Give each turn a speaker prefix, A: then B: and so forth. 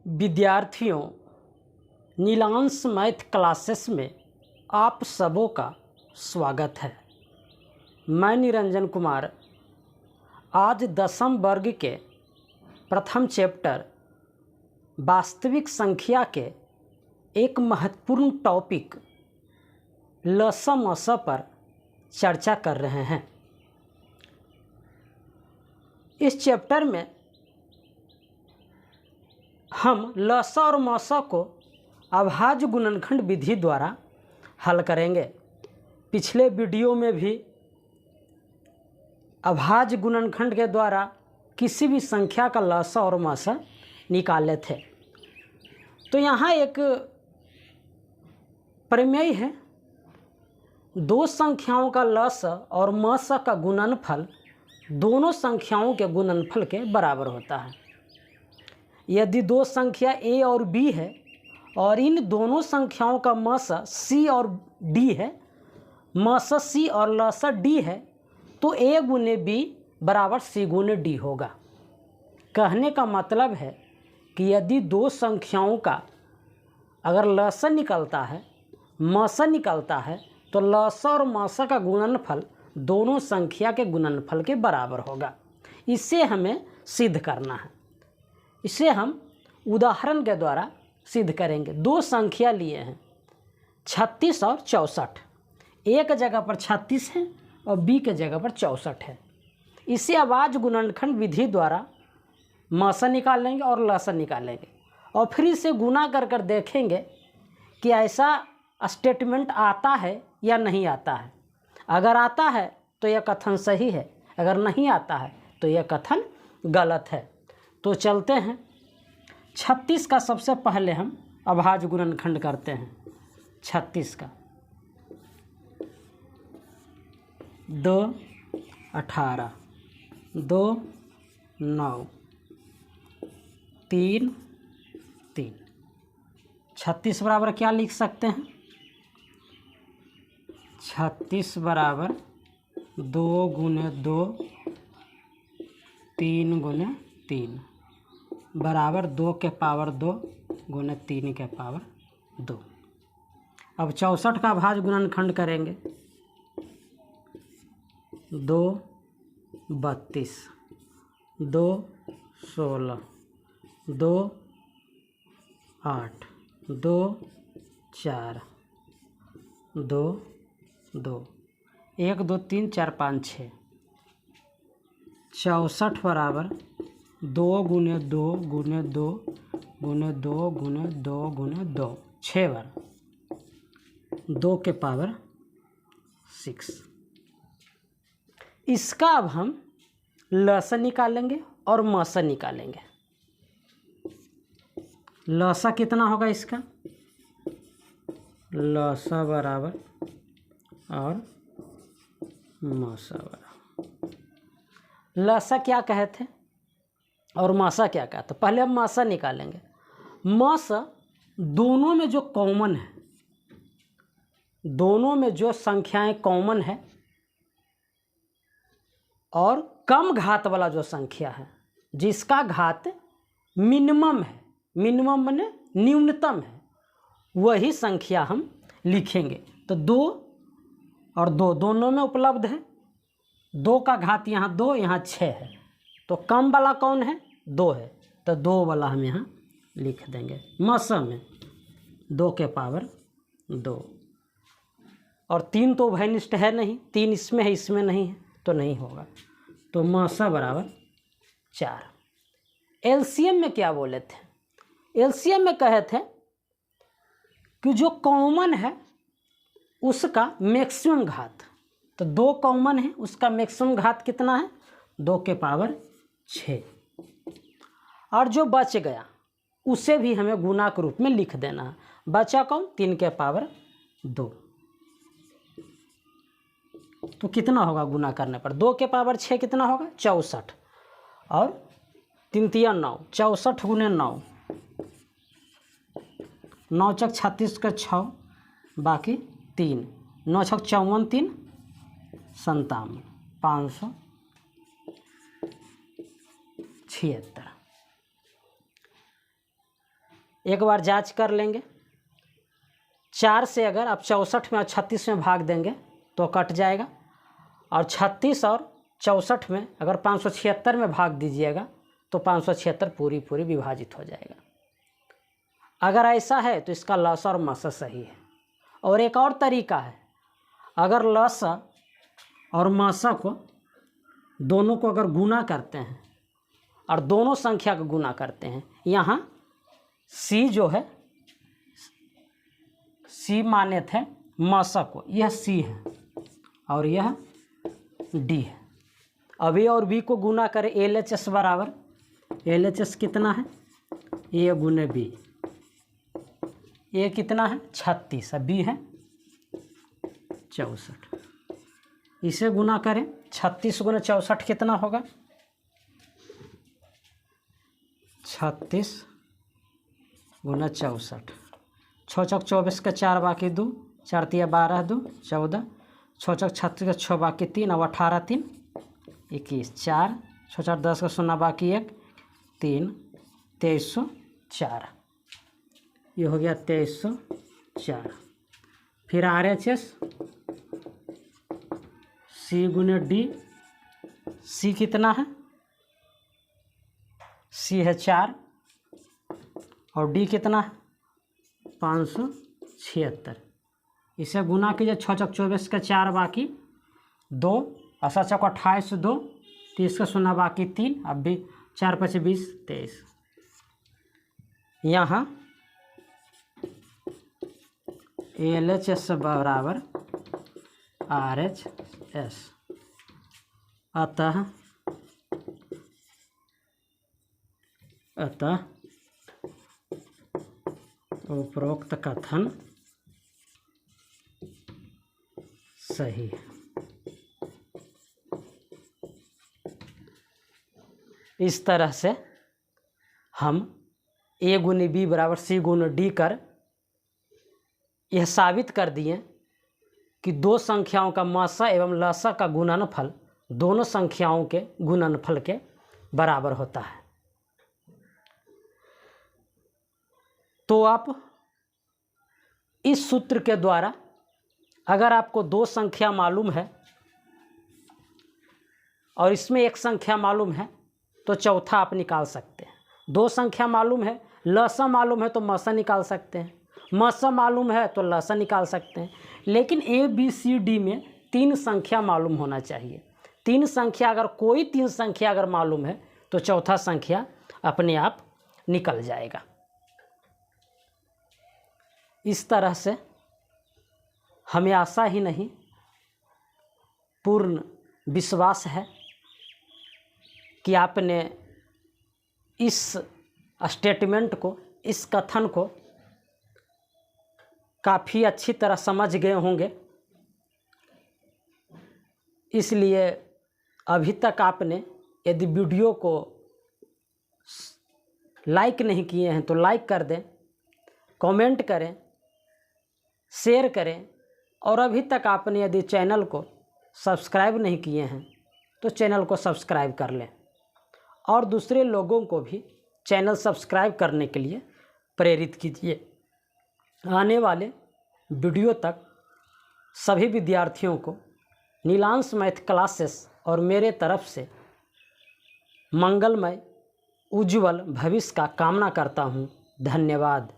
A: विद्यार्थियों, Neelansh math classes में आप सबों का स्वागत है। मैं निरंजन कुमार आज 10वीं वर्ग के प्रथम चैप्टर वास्तविक संख्या के एक महत्वपूर्ण टॉपिक लसा मसा पर चर्चा कर रहे हैं। इस चैप्टर में हम लसा और मसा को अभाज्य गुणनखंड विधि द्वारा हल करेंगे। पिछले वीडियो में भी अभाज्य गुणनखंड के द्वारा किसी भी संख्या का लसा और मसा निकाले थे। तो यहाँ एक प्रमेय है, दो संख्याओं का लसा और मसा का गुणनफल दोनों संख्याओं के गुणनफल के बराबर होता है। यदि दो संख्या a और b है और इन दोनों संख्याओं का मसा c और d है, मसा c और लसा d है, तो a गुने b बराबर c गुने d होगा। कहने का मतलब है कि यदि दो संख्याओं का अगर लसा निकलता है, मसा निकलता है, तो लसा और मसा का गुणनफल दोनों संख्या के गुणनफल के बराबर होगा। इसे हमें सिद्ध करना है। इसे हम उदाहरण के द्वारा सिद्ध करेंगे। दो संख्या लिए हैं 36 और 64। एक जगह पर 36 है और बी के जगह पर 64 है। इसे अभाज्य गुणनखंड विधि द्वारा मसा निकालेंगे और लसा निकालेंगे और फिर इसे गुना कर कर देखेंगे कि ऐसा स्टेटमेंट आता है या नहीं आता है। अगर आता है तो यह कथन सही है, अगर नहीं आता है तो यह कथन गलत है। तो चलते हैं। 36 का सबसे पहले हम अभाज्य गुणनखंड करते हैं। 36 का 2 18 2 9 3 3। 36 बराबर क्या लिख सकते हैं? 36 बराबर 2 गुने 2 3 गुने 3 बराबर 2 के पावर 2 गुने 3 के पावर 2। अब 64 का अभाज्य गुणनखंड करेंगे। 2 32 2 16 2 8 2 4 2 2 1 2 3 4 5 6। 64 बराबर 2 गुने 2 गुने 2 गुने 2 गुने 2 गुने 2 6 बार 2 के पावर 6। इसका अब हम लसा निकालेंगे और मसा निकालेंगे। लसा कितना होगा इसका? लसा बराबर और मसा बराबर। लसा क्या कहे थे और मसा क्या कहते? पहले हम मसा निकालेंगे। मसा दोनों में जो कॉमन है, दोनों में जो संख्याएं कॉमन है और कम घात वाला जो संख्या है, जिसका घात मिनिमम है, मिनिमम माने न्यूनतम है, वही संख्या हम लिखेंगे। तो 2 और 2 दोनों में उपलब्ध है। 2 का घात यहाँ 2, यहाँ 6 है, तो कम वाला कौन है? 2 है, तो 2 वाला हम यहाँ लिख देंगे। मसा में 2 के पावर 2 और 3 तो उभयनिष्ठ है नहीं, 3 इसमें है इसमें नहीं है, तो नहीं होगा। तो मसा बराबर 4। एलसीएम में क्या बोले थे? एलसीएम में कहे थे कि जो कॉमन है उसका मैक्सिमम घात, तो 2 कॉमन है, उसका मैक्सिमम घात कितना है? 2 के पावर 6। और जो बच गया उसे भी हमें गुना के रूप में लिख देना है। बचा कौन? 3 के पावर 2। तो कितना होगा गुना करने पर? 2 के पावर 6 कितना होगा? 64 और 3 तिया 9, 64 गुने 9, 9 चक 36 का 6, बाकी 3, 9 छक 54 3 57 576। एक बार जांच कर लेंगे। 4 से अगर आप 64 में और 36 में भाग देंगे तो कट जाएगा, और 36 और 64 में अगर 576 में भाग दीजिएगा तो 576 पूरी विभाजित हो जाएगा। अगर ऐसा है तो इसका लसा और मसा सही है। और एक और तरीका है, अगर लसा और मसा को दोनों को अगर गुना करते हैं और दोनों संख्या को गुना करते हैं, यहाँ सी जो है, सी माने थे मसा को, यह सी है और यह डी है। अभी और बी को गुना करें, LHS बराबर, LHS कितना है, ए गुने बी, ए कितना है 36, बी है 64। इसे गुना करें, 36 गुना 64 कितना होगा, 36 गुना 64, 6 चौक 24 का 4 बाकी 2, 4 तिया 12 2 14, 6 चौक 36 का 6 बाकी 3, अब 18 3 21, 4 6 4 10 का 0 बाकी 1 3, 2304, ये हो गया 2304। फिर RHS सी गुने डी, सी कितना है, सी है 4 और डी कितना है 576। इसे गुना कीजिए, 6 चौक 24 का 4 बाकी 2, 7 चौक 28 2, 30 का 0 बाकी 3, अब भी 4 5 20 23। यहाँ LHS बराबर RHS, अतः उपरोक्त कथन सही है। इस तरह से हम ए गुने बी बराबर सी गुने डी कर यह साबित कर दिए कि दो संख्याओं का मसा एवं लसा का गुणनफल दोनों संख्याओं के गुणनफल के बराबर होता है। तो आप इस सूत्र के द्वारा अगर आपको दो संख्या मालूम है और इसमें एक संख्या मालूम है तो चौथा आप निकाल सकते हैं। दो संख्या मालूम है, लसा मालूम है तो मसा निकाल सकते हैं, मसा मालूम है तो लसा निकाल सकते हैं। लेकिन ए बी सी डी में तीन संख्या मालूम होना चाहिए। तीन संख्या अगर कोई तीन संख्या अगर मालूम है तो चौथा संख्या अपने आप निकल जाएगा। इस तरह से हमें आशा ही नहीं पूर्ण विश्वास है कि आपने इस स्टेटमेंट को, इस कथन को काफ़ी अच्छी तरह समझ गए होंगे। इसलिए अभी तक आपने यदि वीडियो को लाइक नहीं किए हैं तो लाइक कर दें, कमेंट करें, शेयर करें, और अभी तक आपने यदि चैनल को सब्सक्राइब नहीं किए हैं तो चैनल को सब्सक्राइब कर लें और दूसरे लोगों को भी चैनल सब्सक्राइब करने के लिए प्रेरित कीजिए। आने वाले वीडियो तक सभी विद्यार्थियों को नीलांश मैथ क्लासेस और मेरे तरफ से मंगलमय उज्ज्वल भविष्य का कामना करता हूँ। धन्यवाद।